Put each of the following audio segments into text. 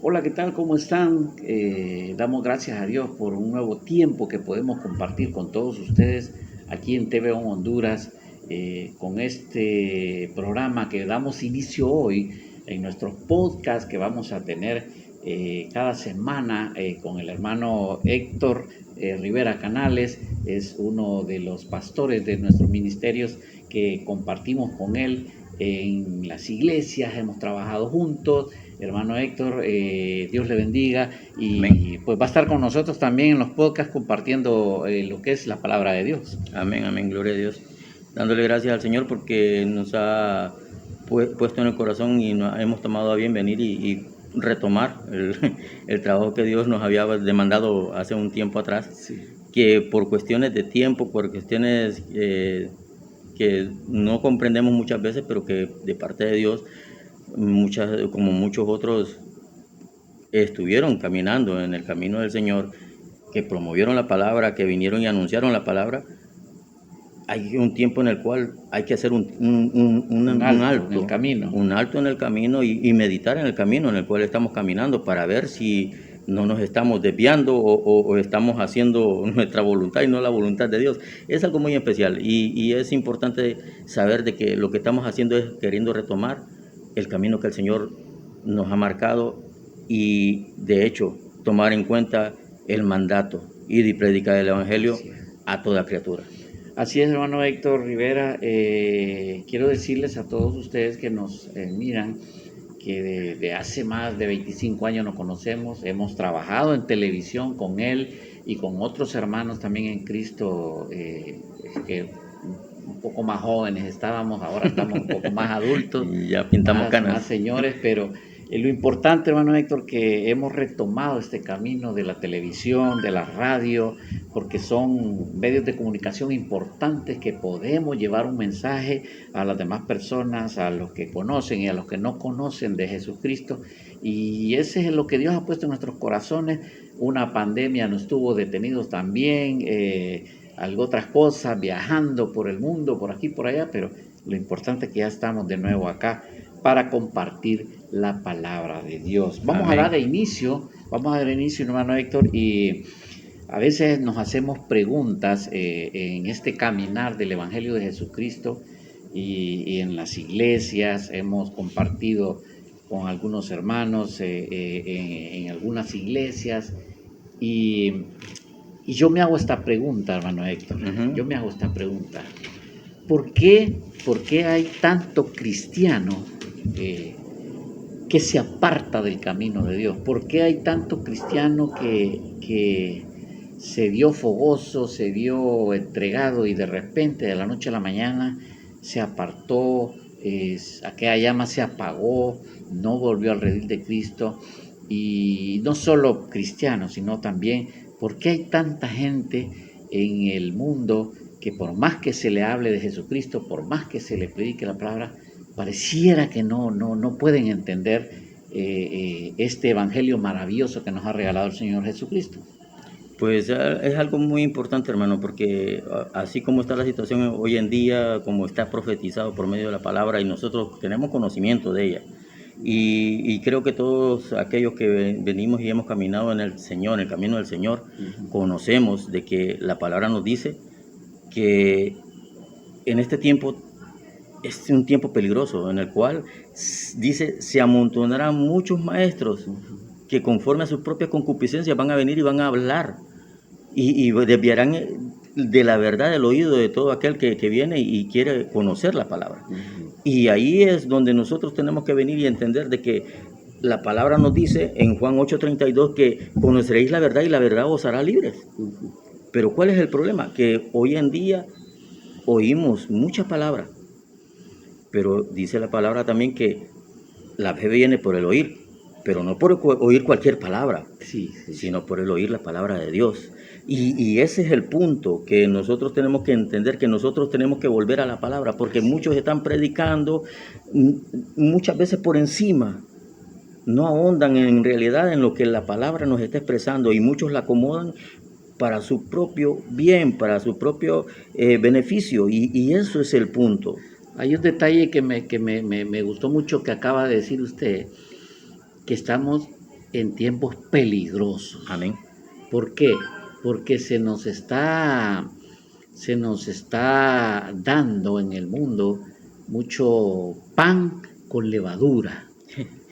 Hola, ¿qué tal? ¿Cómo están? Damos gracias a Dios por un nuevo tiempo que podemos compartir con todos ustedes aquí en TV Honduras, con este programa que damos inicio hoy en nuestros podcasts que vamos a tener cada semana con el hermano Héctor Rivera Canales. Es uno de los pastores de nuestros ministerios que compartimos con él en las iglesias, hemos trabajado juntos. Hermano Héctor, Dios le bendiga y Amén. pues va a estar con nosotros también en los podcasts compartiendo lo que es la palabra de Dios. Amén, amén, gloria a Dios. Dándole gracias al Señor porque nos ha puesto en el corazón y hemos tomado a bien venir y retomar el trabajo que Dios nos había demandado hace un tiempo atrás, Sí. que por cuestiones de tiempo, por cuestiones que no comprendemos muchas veces, pero que de parte de Dios, como muchos otros estuvieron caminando en el camino del Señor, que promovieron la palabra, que vinieron y anunciaron la palabra, hay un tiempo en el cual hay que hacer Un alto en el camino. un alto en el camino y meditar en el camino en el cual estamos caminando para ver si no nos estamos desviando o estamos haciendo nuestra voluntad y no la voluntad de Dios. Es algo muy especial y es importante saber de que lo que estamos haciendo es queriendo retomar el camino que el Señor nos ha marcado y de hecho tomar en cuenta el mandato y predicar el Evangelio a toda criatura. Así es, hermano Héctor Rivera. Quiero decirles a todos ustedes que nos miran que de hace más de 25 años nos conocemos, hemos trabajado en televisión con él y con otros hermanos también en Cristo, que un poco más jóvenes estábamos, ahora estamos un poco más adultos, Y ya pintamos más canas. señores, pero lo importante, hermano Héctor, que hemos retomado este camino de la televisión, de la radio, porque son medios de comunicación importantes que podemos llevar un mensaje a las demás personas, a los que conocen y a los que no conocen de Jesucristo. Y ese es lo que Dios ha puesto en nuestros corazones. Una pandemia nos tuvo detenidos también, algo otras cosas, viajando por el mundo, por aquí, por allá, pero lo importante es que ya estamos de nuevo acá para compartir la palabra de Dios. Vamos a dar inicio, hermano Héctor, y a veces nos hacemos preguntas en este caminar del Evangelio de Jesucristo y en las iglesias hemos compartido con algunos hermanos en algunas iglesias y, y yo me hago esta pregunta, hermano Héctor, yo me hago esta pregunta. ¿Por qué hay tanto cristiano que se aparta del camino de Dios? ¿Por qué hay tanto cristiano que se vio fogoso, se vio entregado y de repente de la noche a la mañana se apartó, aquella llama se apagó, no volvió al redil de Cristo? Y no solo cristianos, sino también, ¿por qué hay tanta gente en el mundo que por más que se le hable de Jesucristo, por más que se le predique la palabra, pareciera que no pueden entender este evangelio maravilloso que nos ha regalado el Señor Jesucristo? Pues es algo muy importante, hermano, porque así como está la situación hoy en día, como está profetizado por medio de la palabra y nosotros tenemos conocimiento de ella, y creo que todos aquellos que venimos y hemos caminado en el Señor, en el camino del Señor, conocemos de que la palabra nos dice que en este tiempo es un tiempo peligroso en el cual dice se amontonarán muchos maestros que conforme a sus propias concupiscencias van a venir y van a hablar y desviarán de la verdad el oído de todo aquel que viene y quiere conocer la palabra. Y ahí es donde nosotros tenemos que venir y entender de que la palabra nos dice en Juan 8:32 que conoceréis la verdad y la verdad os hará libres. Pero ¿cuál es el problema? Que hoy en día oímos muchas palabras, pero dice la palabra también que la fe viene por el oír, pero no por oír cualquier palabra, sino por el oír la palabra de Dios. Y ese es el punto que nosotros tenemos que entender, que nosotros tenemos que volver a la palabra, porque muchos están predicando muchas veces por encima, no ahondan en realidad en lo que la palabra nos está expresando y muchos la acomodan para su propio bien, para su propio beneficio y eso es el punto. Hay un detalle que me gustó mucho que acaba de decir usted, que estamos en tiempos peligrosos. Amén. ¿Por qué? Porque se nos está dando en el mundo mucho pan con levadura,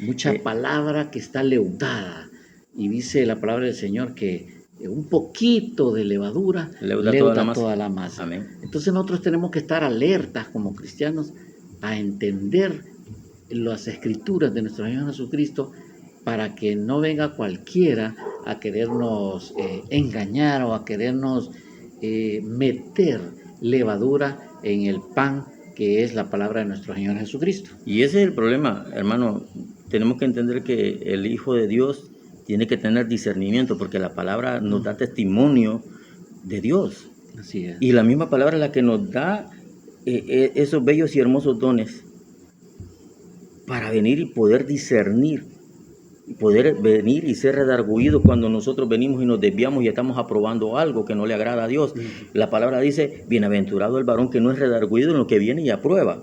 mucha Eh, palabra que está leudada. Y dice la palabra del Señor que un poquito de levadura Leuda toda la leuda masa. toda la masa. Amén. Entonces nosotros tenemos que estar alertas como cristianos a entender las escrituras de nuestro Señor Jesucristo para que no venga cualquiera a querernos engañar o a querernos meter levadura en el pan que es la palabra de nuestro Señor Jesucristo. Y ese es el problema, hermano. Tenemos que entender que el Hijo de Dios tiene que tener discernimiento porque la palabra nos da testimonio de Dios. Así es. Y la misma palabra es la que nos da esos bellos y hermosos dones para venir y poder discernir, y poder venir y ser redarguidos cuando nosotros venimos y nos desviamos y estamos aprobando algo que no le agrada a Dios. La palabra dice, bienaventurado el varón que no es redarguido en lo que viene y aprueba.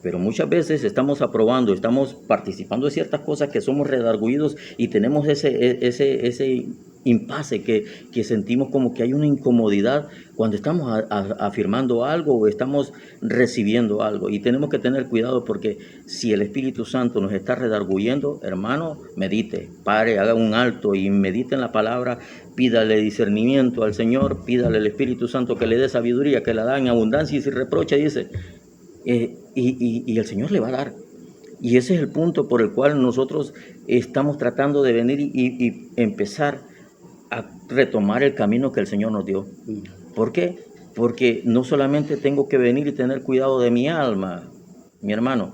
Pero muchas veces estamos aprobando, estamos participando de ciertas cosas que somos redarguidos y tenemos ese impasse que sentimos como que hay una incomodidad cuando estamos afirmando algo o estamos recibiendo algo. Y tenemos que tener cuidado porque si el Espíritu Santo nos está redarguyendo, hermano, medite, pare, haga un alto y medite en la palabra, pídale discernimiento al Señor, pídale al Espíritu Santo que le dé sabiduría, que la da en abundancia y sin reproche, dice. Y el Señor le va a dar. Y ese es el punto por el cual nosotros estamos tratando de venir y empezar a retomar el camino que el Señor nos dio. ¿Por qué? Porque no solamente tengo que venir y tener cuidado de mi alma, mi hermano,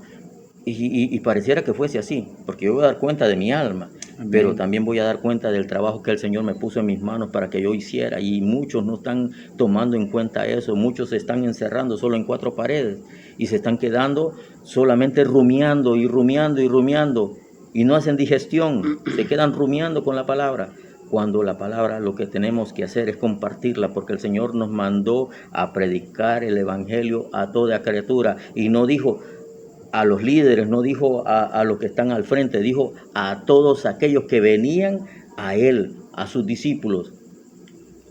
y pareciera que fuese así, porque yo voy a dar cuenta de mi alma, Amén. pero también voy a dar cuenta del trabajo que el Señor me puso en mis manos para que yo hiciera, y muchos no están tomando en cuenta eso, muchos se están encerrando solo en 4 paredes, y se están quedando solamente rumiando y rumiando y rumiando, y no hacen digestión, se quedan rumiando con la palabra. Cuando la palabra lo que tenemos que hacer es compartirla, porque el Señor nos mandó a predicar el Evangelio a toda criatura, y no dijo a los líderes, no dijo a los que están al frente, dijo a todos aquellos que venían a Él, a sus discípulos,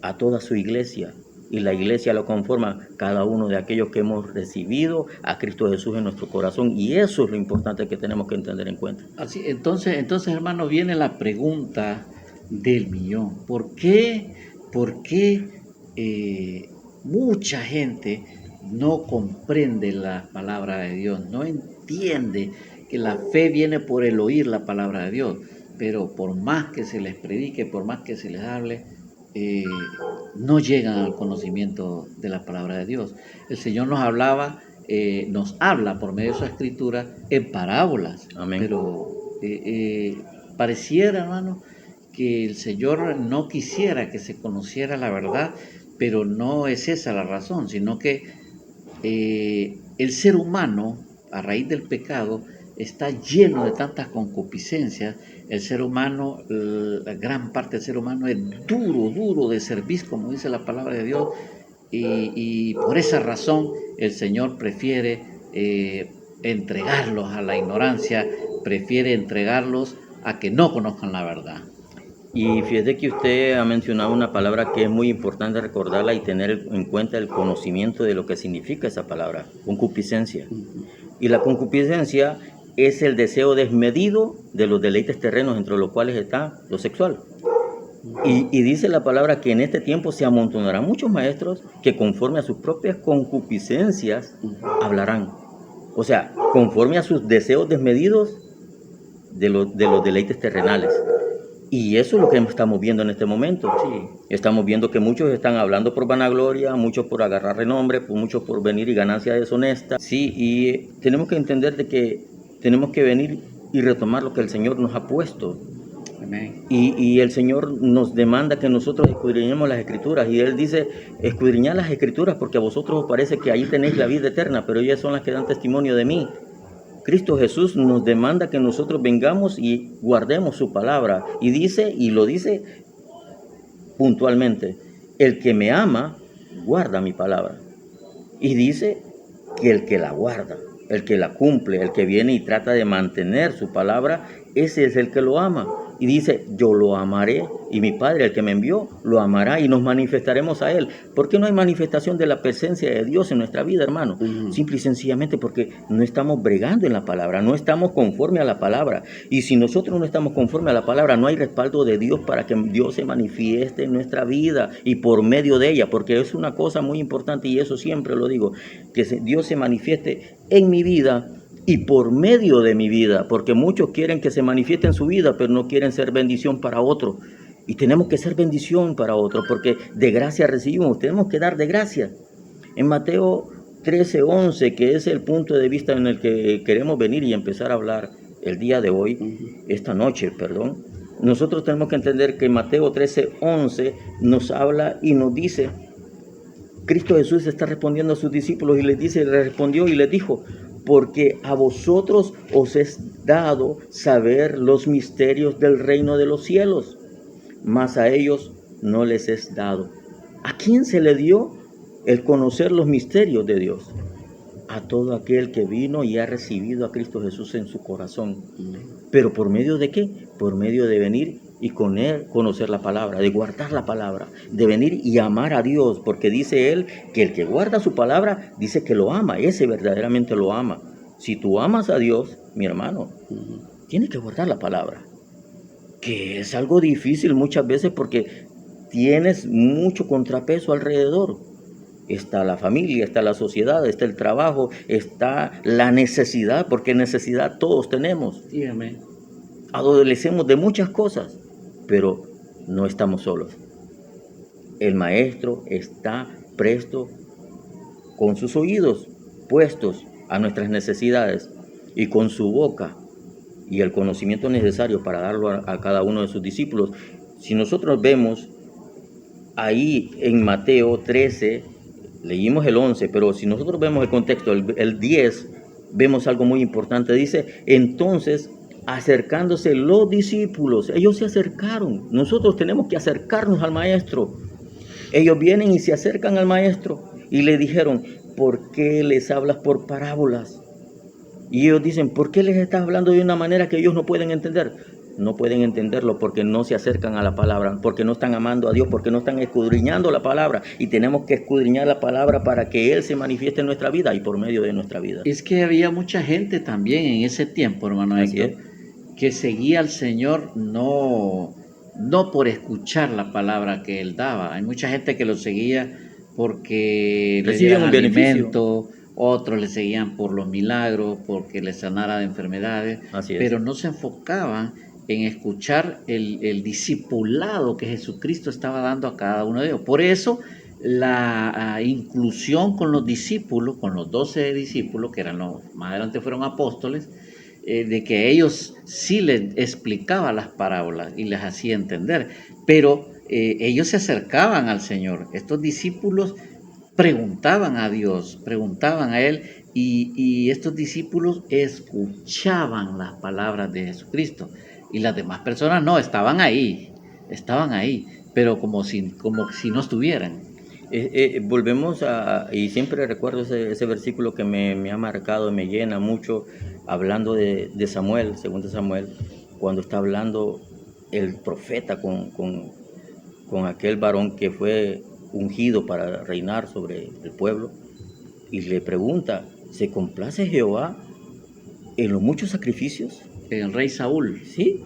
a toda su iglesia. Y la iglesia lo conforma cada uno de aquellos que hemos recibido a Cristo Jesús en nuestro corazón. Y eso es lo importante que tenemos que tener en cuenta. Así, entonces, hermano, viene la pregunta del millón. ¿Por qué mucha gente no comprende la palabra de Dios? No entiende que la fe viene por el oír la palabra de Dios. Pero por más que se les predique, por más que se les hable, no llegan al conocimiento de la palabra de Dios. El Señor nos habla por medio de su escritura en parábolas. Amén. Pero pareciera, hermano, que el Señor no quisiera que se conociera la verdad, pero no es esa la razón, sino que el ser humano, a raíz del pecado, está lleno de tantas concupiscencias. El ser humano, la gran parte del ser humano es duro de cerviz, como dice la palabra de Dios, y por esa razón el Señor prefiere entregarlos a la ignorancia, prefiere entregarlos a que no conozcan la verdad. Y fíjate que usted ha mencionado una palabra que es muy importante recordarla y tener en cuenta el conocimiento de lo que significa esa palabra, concupiscencia. Y la concupiscencia es el deseo desmedido de los deleites terrenos, entre los cuales está lo sexual. Y dice la palabra que en este tiempo se amontonarán muchos maestros que conforme a sus propias concupiscencias hablarán. O sea, conforme a sus deseos desmedidos de los deleites terrenales. Y eso es lo que estamos viendo en este momento. Sí. Estamos viendo que muchos están hablando por vanagloria, muchos por agarrar renombre, muchos por venir y ganancia deshonesta. Sí, y tenemos que entender de que tenemos que venir y retomar lo que el Señor nos ha puesto. Amén. Y el Señor nos demanda que nosotros escudriñemos las Escrituras. Y Él dice, escudriñad las Escrituras porque a vosotros os parece que ahí tenéis la vida eterna, pero ellas son las que dan testimonio de mí. Cristo Jesús nos demanda que nosotros vengamos y guardemos su palabra. Y dice, y lo dice puntualmente, el que me ama, guarda mi palabra. Y dice que el que la guarda, el que la cumple, el que viene y trata de mantener su palabra, ese es el que lo ama. Y dice, yo lo amaré y mi Padre, el que me envió, lo amará y nos manifestaremos a Él. ¿Por qué no hay manifestación de la presencia de Dios en nuestra vida, hermano? Simple y sencillamente porque no estamos bregando en la palabra, no estamos conforme a la palabra. Y si nosotros no estamos conforme a la palabra, no hay respaldo de Dios para que Dios se manifieste en nuestra vida y por medio de ella, porque es una cosa muy importante y eso siempre lo digo, que Dios se manifieste en mi vida y por medio de mi vida, porque muchos quieren que se manifieste en su vida, pero no quieren ser bendición para otros. Y tenemos que ser bendición para otros, porque de gracia recibimos, tenemos que dar de gracia. En Mateo 13:11, que es el punto de vista en el que queremos venir y empezar a hablar el día de hoy, esta noche, perdón, nosotros tenemos que entender que Mateo 13:11 nos habla y nos dice, Cristo Jesús está respondiendo a sus discípulos y les dice, le respondió y les dijo, porque a vosotros os es dado saber los misterios del reino de los cielos, mas a ellos no les es dado. ¿A quién se le dio el conocer los misterios de Dios? A todo aquel que vino y ha recibido a Cristo Jesús en su corazón. ¿Pero por medio de qué? Por medio de venir y con él conocer la palabra, de guardar la palabra, de venir y amar a Dios, porque dice él que el que guarda su palabra, dice que lo ama, ese verdaderamente lo ama. Si tú amas a Dios, mi hermano, tienes que guardar la palabra, que es algo difícil muchas veces porque tienes mucho contrapeso alrededor. Está la familia, está la sociedad, está el trabajo, está la necesidad, porque necesidad todos tenemos. Sí, amén. Adolecemos de muchas cosas, pero no estamos solos. El maestro está presto con sus oídos puestos a nuestras necesidades y con su boca y el conocimiento necesario para darlo a cada uno de sus discípulos. Si nosotros vemos ahí en Mateo 13, leímos el 11, pero si nosotros vemos el contexto, el 10, vemos algo muy importante. Dice, entonces, acercándose los discípulos, ellos se acercaron. Nosotros tenemos que acercarnos al maestro. Ellos vienen y se acercan al maestro y le dijeron, ¿por qué les hablas por parábolas? Y ellos dicen, ¿por qué les estás hablando de una manera que ellos no pueden entender? No pueden entenderlo porque no se acercan a la palabra, porque no están amando a Dios, porque no están escudriñando la palabra. Y tenemos que escudriñar la palabra para que Él se manifieste en nuestra vida y por medio de nuestra vida. Es que había mucha gente también en ese tiempo, hermano Héctor, que seguía al Señor no por escuchar la palabra que Él daba. Hay mucha gente que lo seguía porque le dieron un alimento, otros le seguían por los milagros, porque les sanara de enfermedades, pero no se enfocaban en escuchar el discipulado que Jesucristo estaba dando a cada uno de ellos. Por eso la inclusión con los discípulos, con los 12 discípulos, que eran los más adelante fueron apóstoles, de que ellos sí les explicaba las parábolas y les hacía entender, pero ellos se acercaban al Señor. Estos discípulos preguntaban a Dios, preguntaban a Él, y estos discípulos escuchaban las palabras de Jesucristo. Y las demás personas no, estaban ahí, pero como si no estuvieran. Volvemos y siempre recuerdo ese versículo que me ha marcado y me llena mucho, hablando de Samuel, segundo Samuel, cuando está hablando el profeta con aquel varón que fue ungido para reinar sobre el pueblo, y le pregunta, ¿se complace Jehová en los muchos sacrificios? El rey Saúl. Sí,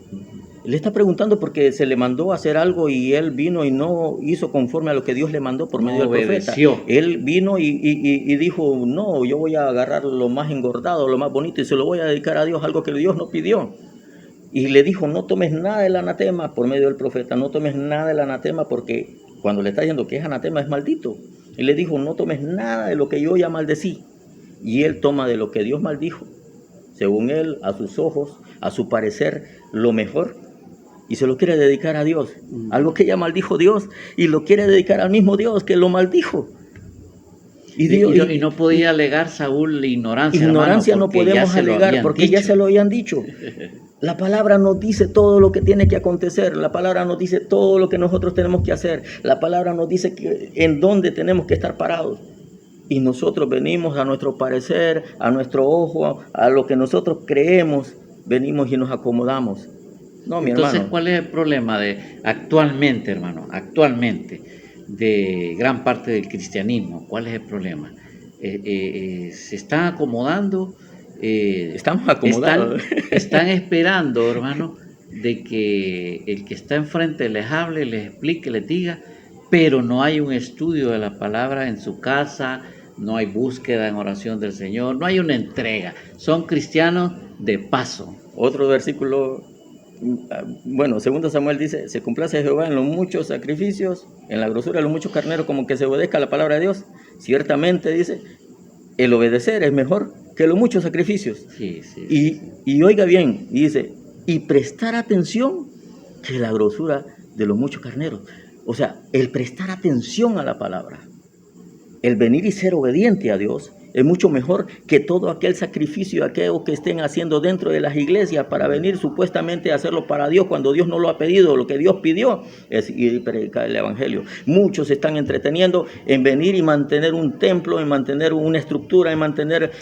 le está preguntando porque se le mandó a hacer algo y él vino y no hizo conforme a lo que Dios le mandó por medio del profeta. Él vino y dijo, no, yo voy a agarrar lo más engordado, lo más bonito y se lo voy a dedicar a Dios, algo que Dios no pidió. Y le dijo, no tomes nada del anatema por medio del profeta, no tomes nada del anatema, porque cuando le está diciendo que es anatema es maldito. Y le dijo, no tomes nada de lo que yo ya maldecí. Y él toma de lo que Dios maldijo, según él, a sus ojos, a su parecer, lo mejor, y se lo quiere dedicar a Dios. Algo que ya maldijo Dios, y lo quiere dedicar al mismo Dios que lo maldijo. Y no podía alegar Saúl ignorancia. Ignorancia, hermano, no podemos alegar porque ya se lo habían dicho. La palabra nos dice todo lo que tiene que acontecer. La palabra nos dice todo lo que nosotros tenemos que hacer. La palabra nos dice en dónde tenemos que estar parados. Y nosotros venimos a nuestro parecer, a nuestro ojo, a lo que nosotros creemos, venimos y nos acomodamos. No, mi Entonces, hermano. ¿cuál es el problema de actualmente, hermano? Actualmente, de gran parte del cristianismo, ¿cuál es el problema? Se están acomodando, Estamos acomodados. están esperando, hermano, de que el que está enfrente les hable, les explique, les diga, pero no hay un estudio de la palabra en su casa, no hay búsqueda en oración del Señor, no hay una entrega. Son cristianos de paso. Otro versículo, bueno, segundo Samuel dice, se complace Jehová en los muchos sacrificios, en la grosura de los muchos carneros, como que se obedezca a la palabra de Dios. Ciertamente, dice, el obedecer es mejor que los muchos sacrificios. Sí, sí, Y, sí. y oiga bien, y dice, y prestar atención que la grosura de los muchos carneros. O sea, el prestar atención a la palabra, el venir y ser obediente a Dios, es mucho mejor que todo aquel sacrificio, aquello que estén haciendo dentro de las iglesias para venir supuestamente a hacerlo para Dios cuando Dios no lo ha pedido. Lo que Dios pidió es ir y predicar el evangelio. Muchos se están entreteniendo en venir y mantener un templo, en mantener una estructura, en mantener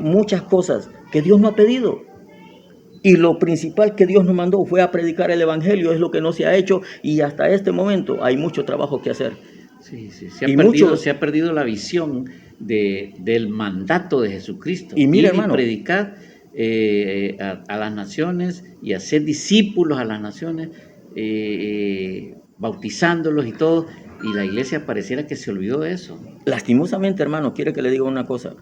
muchas cosas que Dios no ha pedido. Y lo principal que Dios nos mandó fue a predicar el evangelio, es lo que no se ha hecho, y hasta este momento hay mucho trabajo que hacer. Sí, sí. Y muchos, Se ha perdido la visión del mandato de Jesucristo. y mira, Ir y hermano, predicar a las naciones y hacer discípulos a las naciones, bautizándolos y todo. Y la iglesia pareciera que se olvidó de eso. lastimosamente, hermano, quiere que le diga una cosa.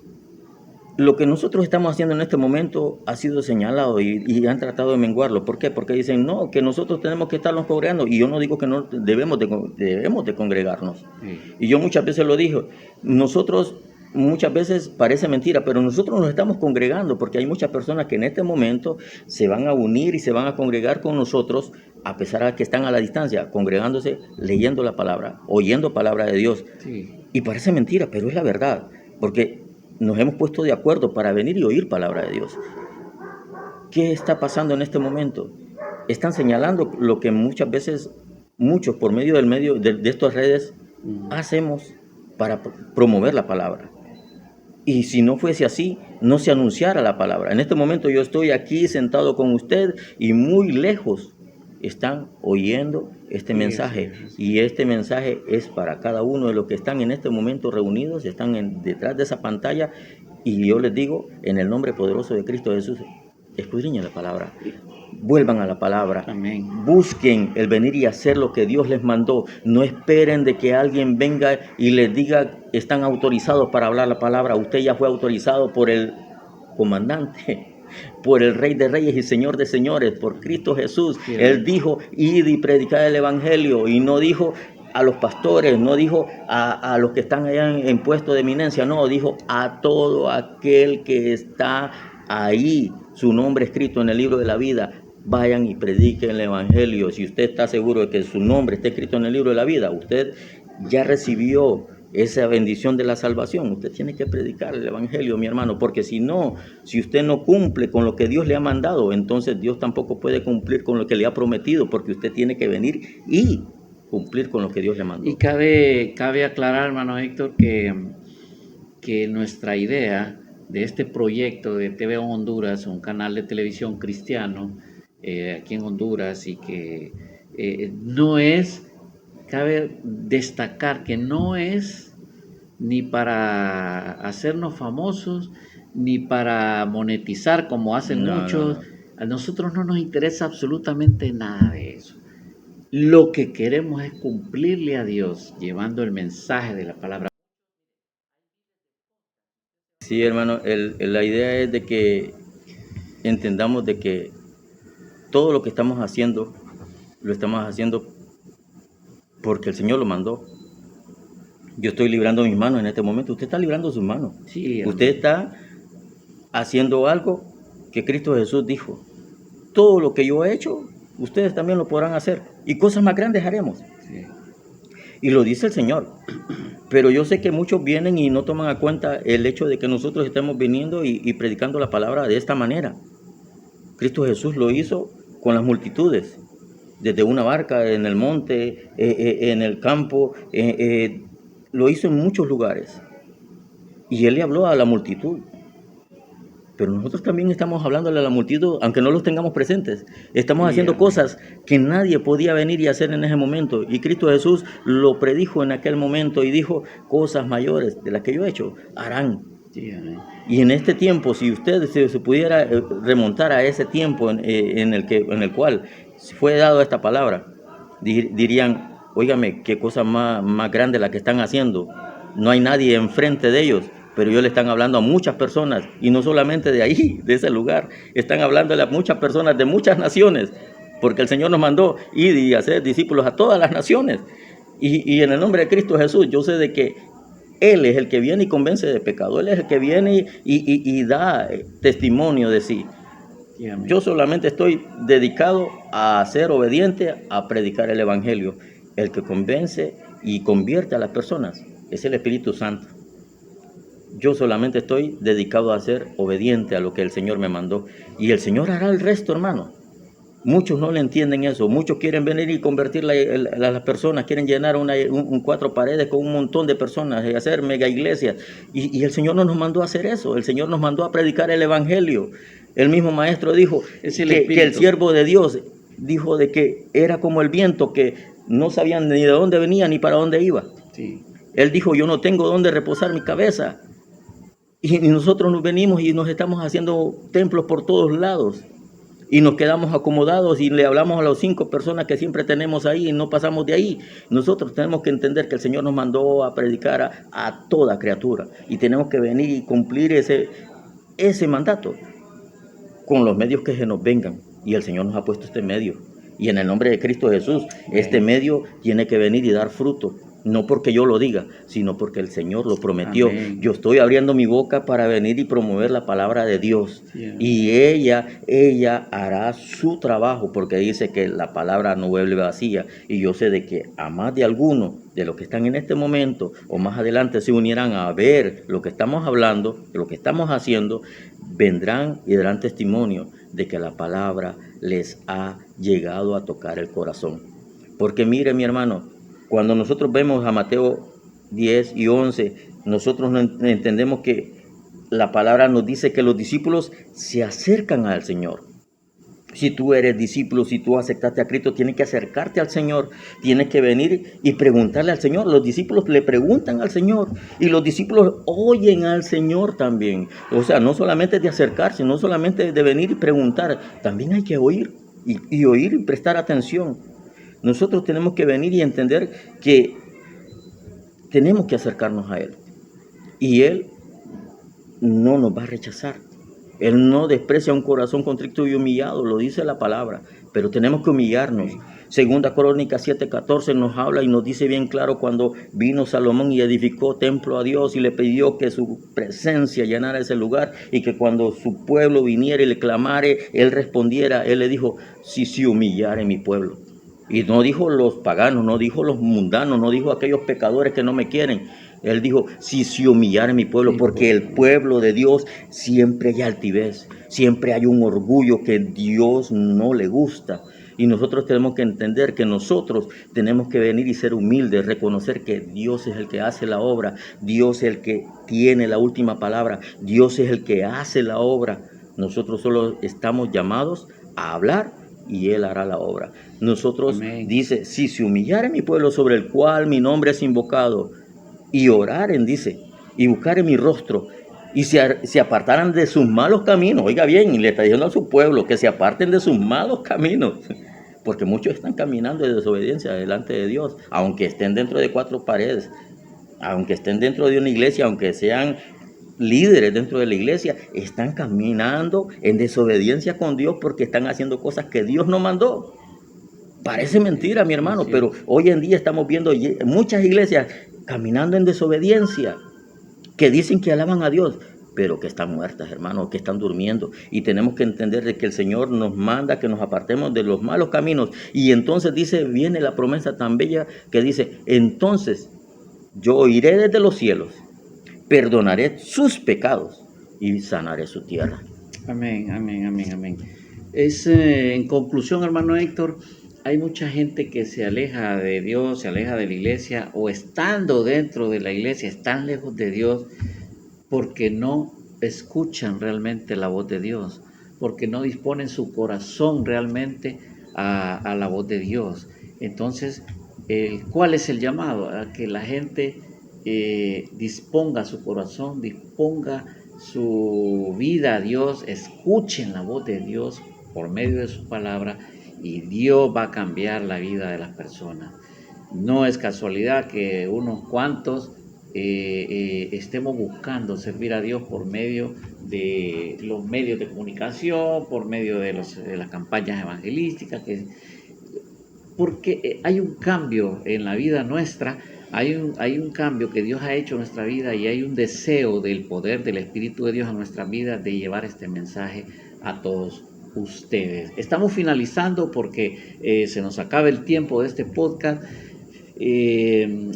Lo que nosotros estamos haciendo en este momento ha sido señalado y han tratado de menguarlo. ¿Por qué? Porque dicen, no, que nosotros tenemos que estarnos congregando. Y yo no digo que no debemos de congregarnos. Sí. Y yo muchas veces lo dije, nosotros muchas veces parece mentira, pero nosotros nos estamos congregando porque hay muchas personas que en este momento se van a unir y se van a congregar con nosotros a pesar de que están a la distancia, congregándose, leyendo la palabra, oyendo palabra de Dios. Sí. Y parece mentira, pero es la verdad, porque nos hemos puesto de acuerdo para venir y oír palabra de Dios. ¿Qué está pasando en este momento? Están señalando lo que muchas veces, muchos por medio de estas redes, hacemos para promover la palabra. Y si no fuese así, no se anunciara la palabra. En este momento yo estoy aquí sentado con usted y muy lejos están oyendo este mensaje. Y este mensaje es para cada uno de los que están en este momento reunidos, están detrás de esa pantalla. Y yo les digo, en el nombre poderoso de Cristo Jesús, escudriñen la palabra. Vuelvan a la palabra. Amén. Busquen el venir y hacer lo que Dios les mandó. No esperen de que alguien venga y les diga están autorizados para hablar la palabra. Usted ya fue autorizado por el comandante, por el Rey de Reyes y Señor de Señores, por Cristo Jesús. Sí, Él dijo, id y predicad el evangelio, y no dijo a los pastores, no dijo a los que están allá en puesto de eminencia, no, dijo a todo aquel que está ahí, su nombre escrito en el libro de la vida. Vayan y prediquen el evangelio. Si usted está seguro de que su nombre está escrito en el libro de la vida, usted ya recibió esa bendición de la salvación. Usted tiene que predicar el evangelio, mi hermano, porque si no, si usted no cumple con lo que Dios le ha mandado, entonces Dios tampoco puede cumplir con lo que le ha prometido, porque usted tiene que venir y cumplir con lo que Dios le mandó. Y cabe aclarar, hermano Héctor, que nuestra idea de este proyecto de TV Honduras, un canal de televisión cristiano aquí en Honduras, y que no es, cabe destacar que no es ni para hacernos famosos, ni para monetizar como hacen muchos. A nosotros no nos interesa absolutamente nada de eso. Lo que queremos es cumplirle a Dios, llevando el mensaje de la palabra. Sí, hermano, la idea es de que entendamos de que todo lo que estamos haciendo, lo estamos haciendo porque el Señor lo mandó. Yo estoy librando mis manos en este momento, usted está librando sus manos. Sí, usted está haciendo algo que Cristo Jesús dijo. Todo lo que yo he hecho, ustedes también lo podrán hacer. Y cosas más grandes haremos. Sí. Y lo dice el Señor. Pero yo sé que muchos vienen y no toman a cuenta el hecho de que nosotros estemos viniendo y predicando la palabra de esta manera. Cristo Jesús lo hizo con las multitudes. Desde una barca, en el monte, en el campo, lo hizo en muchos lugares. Y Él le habló a la multitud. pero nosotros también estamos hablándole a la multitud, aunque no los tengamos presentes. Estamos haciendo cosas que nadie podía venir y hacer en ese momento. Y Cristo Jesús lo predijo en aquel momento y dijo, cosas mayores de las que yo he hecho, harán. Sí, amén. Y en este tiempo, si usted se pudiera remontar a ese tiempo en el cual fue dado esta palabra, dirían, óigame, qué cosa más grande la que están haciendo. No hay nadie enfrente de ellos, pero ellos le están hablando a muchas personas, y no solamente de ahí, de ese lugar, están hablándole a muchas personas de muchas naciones, porque el Señor nos mandó ir y hacer discípulos a todas las naciones. Y en el nombre de Cristo Jesús, yo sé de que Él es el que viene y convence de pecado, Él es el que viene y da testimonio de sí. Sí, amén. Yo solamente estoy dedicado a ser obediente, a predicar el Evangelio. El que convence y convierte a las personas es el Espíritu Santo. Yo solamente estoy dedicado a ser obediente a lo que el Señor me mandó. Y el Señor hará el resto, hermano. Muchos no le entienden eso. Muchos quieren venir y convertir a las personas, quieren llenar cuatro paredes con un montón de personas y hacer mega iglesias. Y el Señor no nos mandó a hacer eso. El Señor nos mandó a predicar el Evangelio. El mismo maestro dijo que el siervo de Dios dijo de que era como el viento, que no sabían ni de dónde venía ni para dónde iba. Sí. Él dijo, yo no tengo dónde reposar mi cabeza. Y nosotros nos venimos y nos estamos haciendo templos por todos lados. Y nos quedamos acomodados y le hablamos a las 5 personas que siempre tenemos ahí y no pasamos de ahí. Nosotros tenemos que entender que el Señor nos mandó a predicar a toda criatura. Y tenemos que venir y cumplir ese mandato con los medios que se nos vengan. Y el Señor nos ha puesto este medio. Y en el nombre de Cristo Jesús, este medio tiene que venir y dar fruto. No porque yo lo diga, sino porque el Señor lo prometió. Amén. Yo estoy abriendo mi boca para venir y promover la palabra de Dios. Yeah. Y ella hará su trabajo, porque dice que la palabra no vuelve vacía. Y yo sé de que a más de alguno de los que están en este momento o más adelante se unirán a ver lo que estamos hablando, lo que estamos haciendo, vendrán y darán testimonio de que la palabra les ha llegado a tocar el corazón. Porque mire, mi hermano, cuando nosotros vemos a Mateo 10 y 11, nosotros no entendemos que la palabra nos dice que los discípulos se acercan al Señor. Si tú eres discípulo, si tú aceptaste a Cristo, tienes que acercarte al Señor, tienes que venir y preguntarle al Señor. Los discípulos le preguntan al Señor y los discípulos oyen al Señor también. O sea, no solamente de acercarse, no solamente de venir y preguntar, también hay que oír y oír y prestar atención. Nosotros tenemos que venir y entender que tenemos que acercarnos a Él. Y Él no nos va a rechazar. Él no desprecia un corazón contrito y humillado, lo dice la palabra. Pero tenemos que humillarnos. Segunda Crónicas 7:14 nos habla y nos dice bien claro cuando vino Salomón y edificó templo a Dios y le pidió que su presencia llenara ese lugar y que cuando su pueblo viniera y le clamare, Él respondiera. Él le dijo, si humillare mi pueblo. Y no dijo los paganos, no dijo los mundanos, no dijo aquellos pecadores que no me quieren. Él dijo, si humillare mi pueblo, porque el pueblo de Dios siempre hay altivez, siempre hay un orgullo que Dios no le gusta. Y nosotros tenemos que entender que nosotros tenemos que venir y ser humildes, reconocer que Dios es el que hace la obra, Dios es el que tiene la última palabra, Dios es el que hace la obra. Nosotros solo estamos llamados a hablar y Él hará la obra. Nosotros, Amén. Dice, si se humillare mi pueblo sobre el cual mi nombre es invocado, y oraren, dice, y buscaren mi rostro, y se apartaran de sus malos caminos. Oiga bien, y le está diciendo a su pueblo que se aparten de sus malos caminos, porque muchos están caminando de desobediencia delante de Dios, aunque estén dentro de 4 paredes, aunque estén dentro de una iglesia, aunque sean líderes dentro de la iglesia, están caminando en desobediencia con Dios porque están haciendo cosas que Dios no mandó. Parece mentira, mi hermano, pero hoy en día estamos viendo muchas iglesias caminando en desobediencia, que dicen que alaban a Dios, pero que están muertas, hermano, que están durmiendo. Y tenemos que entender de que el Señor nos manda que nos apartemos de los malos caminos. Y entonces viene la promesa tan bella que dice, entonces yo iré desde los cielos, perdonaré sus pecados y sanaré su tierra. Amén, amén, amén, amén. En conclusión, hermano Héctor, hay mucha gente que se aleja de Dios, se aleja de la iglesia, o estando dentro de la iglesia, están lejos de Dios, porque no escuchan realmente la voz de Dios, porque no disponen su corazón realmente a la voz de Dios. Entonces, ¿cuál es el llamado? A que la gente disponga su corazón, disponga su vida a Dios, escuchen la voz de Dios por medio de su palabra, y Dios va a cambiar la vida de las personas. No es casualidad que unos cuantos estemos buscando servir a Dios por medio de los medios de comunicación, por medio de las campañas evangelísticas, porque hay un cambio en la vida nuestra, hay un cambio que Dios ha hecho en nuestra vida, y hay un deseo del poder del Espíritu de Dios en nuestra vida de llevar este mensaje a todos ustedes. Estamos finalizando porque se nos acaba el tiempo de este podcast.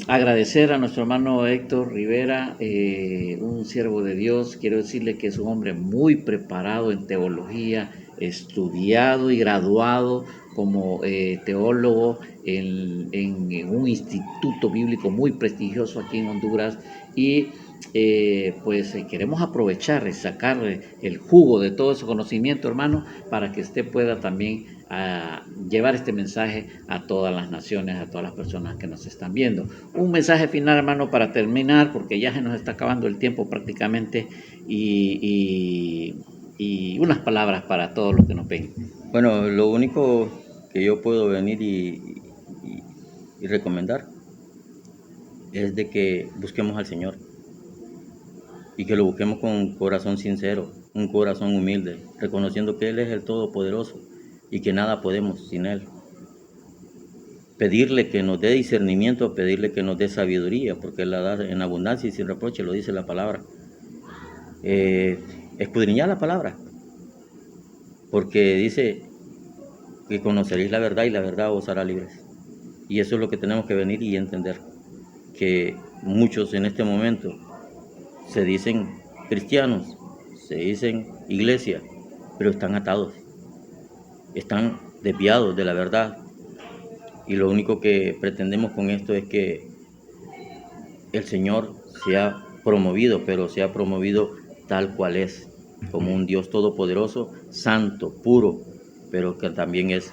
Agradecer a nuestro hermano Héctor Rivera, un siervo de Dios. Quiero decirle que es un hombre muy preparado en teología, estudiado y graduado como teólogo en un instituto bíblico muy prestigioso aquí en Honduras, y queremos aprovechar y sacar el jugo de todo ese conocimiento, hermano, para que usted pueda también llevar este mensaje a todas las naciones, a todas las personas que nos están viendo. Un mensaje final, hermano, para terminar, porque ya se nos está acabando el tiempo prácticamente, y unas palabras para todos los que nos ven. Bueno, lo único que yo puedo venir y recomendar es de que busquemos al Señor, y que lo busquemos con un corazón sincero, un corazón humilde, reconociendo que Él es el Todopoderoso y que nada podemos sin Él. Pedirle que nos dé discernimiento, pedirle que nos dé sabiduría, porque Él la da en abundancia y sin reproche, lo dice la palabra. Escudriñar la palabra, porque dice que conoceréis la verdad y la verdad os hará libres. Y eso es lo que tenemos que venir y entender, que muchos en este momento se dicen cristianos, se dicen iglesia, pero están atados, están desviados de la verdad. Y lo único que pretendemos con esto es que el Señor sea promovido, pero sea promovido tal cual es, como un Dios todopoderoso, santo, puro, pero que también es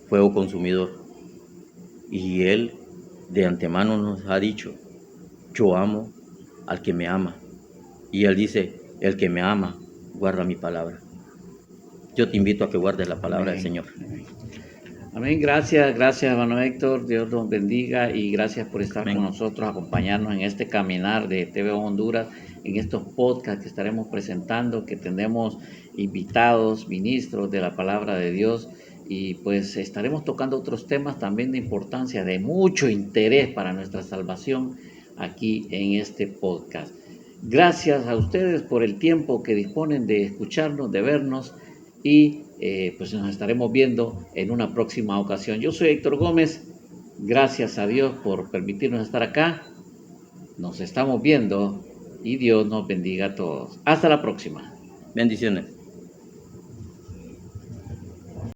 fuego consumidor. Y Él de antemano nos ha dicho: yo amo al que me ama. Y Él dice: el que me ama guarda mi palabra. Yo te invito a que guardes la palabra del Señor. Amén. Gracias, hermano Héctor. Dios los bendiga, y gracias por estar con nosotros, acompañarnos en este caminar de TV Honduras, en estos podcasts que estaremos presentando, que tendremos invitados, ministros de la palabra de Dios, y pues estaremos tocando otros temas también de importancia, de mucho interés para nuestra salvación aquí en este podcast. Gracias a ustedes por el tiempo que disponen de escucharnos, de vernos, y pues nos estaremos viendo en una próxima ocasión. Yo soy Héctor Gómez. Gracias a Dios por permitirnos estar acá. Nos estamos viendo, y Dios nos bendiga a todos. Hasta la próxima. Bendiciones.